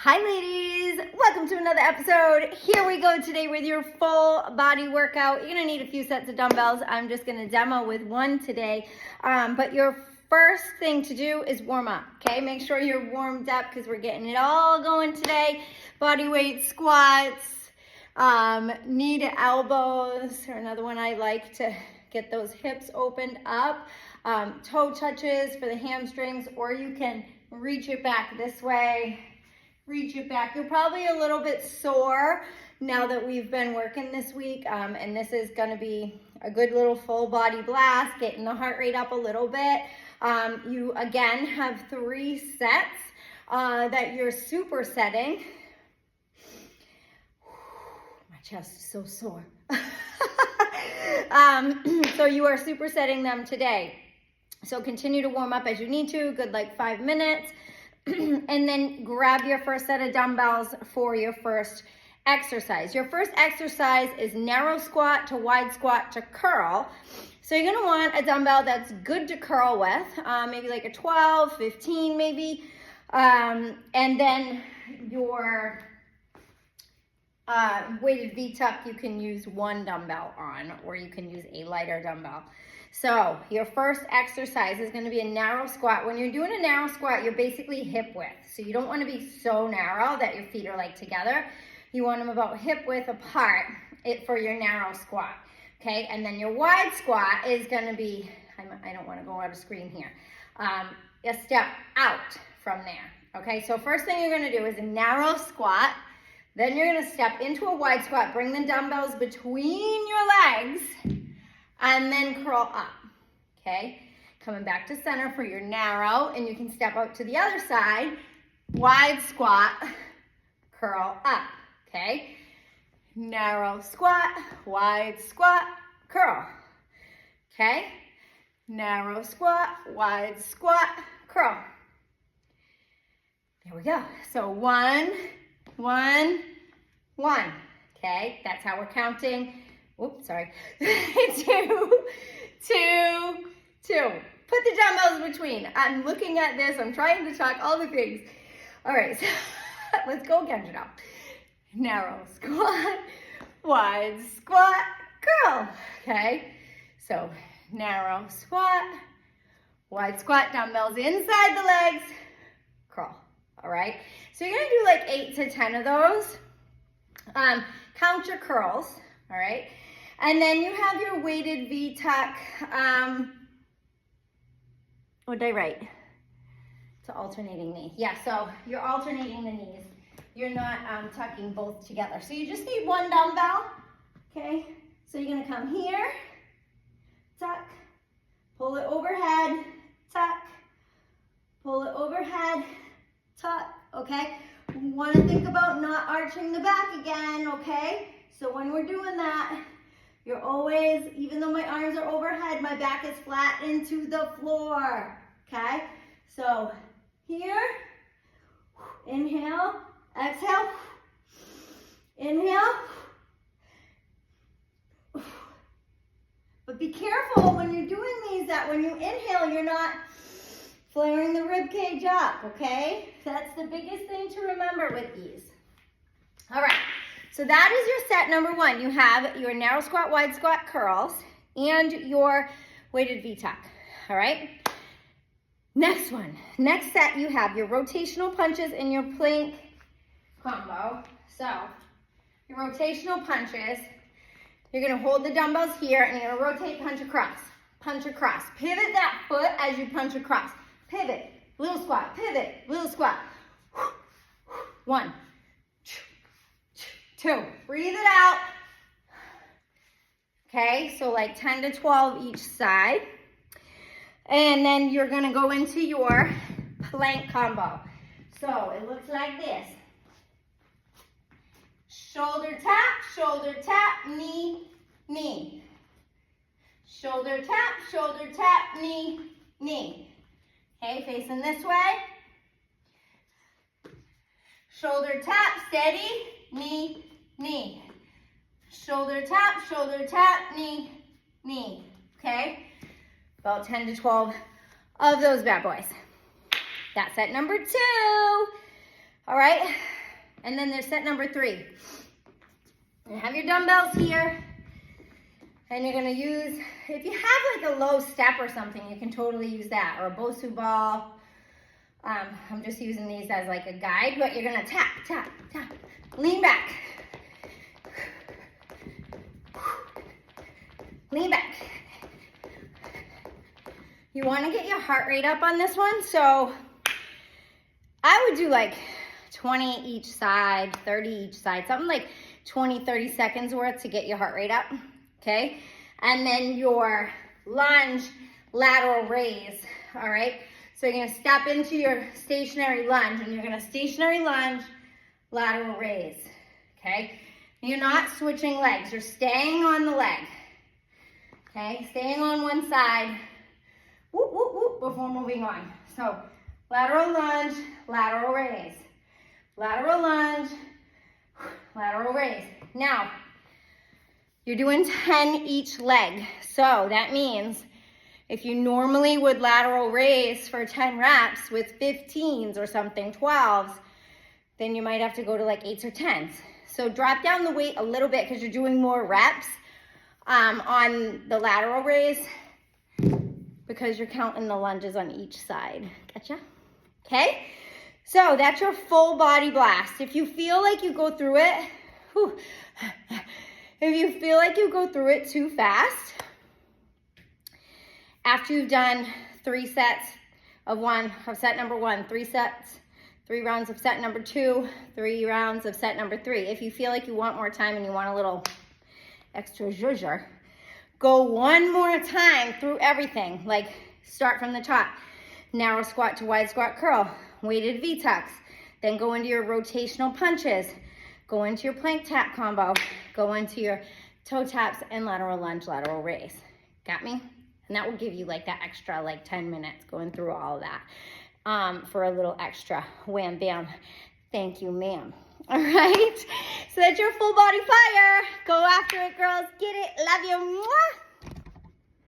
Hi ladies, welcome to another episode. Here we go today with your full body workout. You're gonna need a few sets of dumbbells. I'm just gonna demo with one today. But your first thing to do is warm up, okay? Make sure you're warmed up because we're getting it all going today. Body weight squats, knee to elbows, or another one I like to get those hips opened up. Toe touches for the hamstrings, or you can reach it back this way. Reach it back. You're probably a little bit sore now that we've been working this week, and this is going to be a good little full body blast, getting the heart rate up a little bit. You again have 3 sets that you're supersetting. My chest is so sore. So you are supersetting them today. So continue to warm up as you need to, good like 5 minutes. And then grab your first set of dumbbells for your first exercise. Your first exercise is narrow squat to wide squat to curl. So you're gonna want a dumbbell that's good to curl with, maybe like a 12, 15 maybe. And then your weighted V-tuck, you can use 1 dumbbell on, or you can use a lighter dumbbell. So your first exercise is going to be a narrow squat. When you're doing a narrow squat, you're basically hip width. So you don't want to be so narrow that your feet are like together. You want them about hip width apart for your narrow squat. Okay, and then your wide squat is going to be, I don't want to go out of screen here, a step out from there. Okay, so first thing you're going to do is a narrow squat. Then you're going to step into a wide squat, bring the dumbbells between your legs, and then curl up, okay? Coming back to center for your narrow, and you can step out to the other side, wide squat, curl up, okay? Narrow squat, wide squat, curl, okay? Narrow squat, wide squat, curl. There we go. So 1, 1, 1, okay? That's how we're counting. Oops, sorry. 2, 2, 2. Put the dumbbells between. I'm looking at this. I'm trying to talk all the things. All right, so let's go again, Janelle. Narrow squat, wide squat, curl. Okay, so narrow squat, wide squat, dumbbells inside the legs, curl. All right, so you're gonna do like 8 to 10 of those. Count your curls. All right. And then you have your weighted V-tuck. What did I write? To alternating knee. Yeah, so you're alternating the knees. You're not tucking both together. So you just need 1 dumbbell, okay? So you're gonna come here, tuck, pull it overhead, tuck, pull it overhead, tuck, okay? You wanna think about not arching the back again, okay? So when we're doing that, you're always, even though my arms are overhead, my back is flat into the floor, okay? So here, inhale, exhale, inhale. But be careful when you're doing these that when you inhale, you're not flaring the rib cage up, okay? That's the biggest thing to remember with these. All right. So that is your set number 1. You have your narrow squat, wide squat, curls, and your weighted V-tuck, all right? Next one. Next set, you have your rotational punches and your plank combo. So your rotational punches, you're gonna hold the dumbbells here and you're gonna rotate, punch across, punch across. Pivot that foot as you punch across. Pivot, little squat, pivot, little squat. 1, 2, breathe it out. Okay, so like 10 to 12 each side. And then you're gonna go into your plank combo. So it looks like this. Shoulder tap, knee, knee. Shoulder tap, knee, knee. Okay, facing this way. Shoulder tap, steady, knee, knee. Shoulder tap, knee, knee. Okay? About 10 to 12 of those bad boys. That's set number 2. All right, And then there's set number 3. You have your dumbbells here. And you're gonna use, if you have like a low step or something, you can totally use that, or a Bosu ball. I'm just using these as like a guide, but you're gonna tap, tap, tap. Lean back. Lean back. You wanna get your heart rate up on this one, so I would do like 20 each side, 30 each side, something like 20, 30 seconds worth to get your heart rate up. Okay, and then your lunge, lateral raise, all right? So you're gonna step into your stationary lunge, and you're gonna stationary lunge, lateral raise, okay? You're not switching legs, you're staying on the leg, okay? Staying on one side, whoop, whoop, whoop, before moving on. So lateral lunge, lateral raise, lateral lunge, lateral raise. Now, you're doing 10 each leg. So that means if you normally would lateral raise for 10 reps with 15s or something, 12s, then you might have to go to like 8s or 10s. So drop down the weight a little bit because you're doing more reps on the lateral raise because you're counting the lunges on each side. Gotcha? Okay? So that's your full body blast. If you feel like you go through it, if you feel like you go through it too fast, after you've done 3 sets of set number 1, 3 sets, 3 rounds of set number 2, 3 rounds of set number 3. If you feel like you want more time and you want a little extra zhuzher, go one more time through everything. Like start from the top, narrow squat to wide squat curl, weighted V-tucks, then go into your rotational punches, go into your plank tap combo, go into your toe taps and lateral lunge, lateral raise. Got me? And that will give you like that extra like 10 minutes going through all of that for a little extra wham bam. Thank you, ma'am. All right? So that's your full body fire. Go after it, girls. Get it. Love you. Mwah.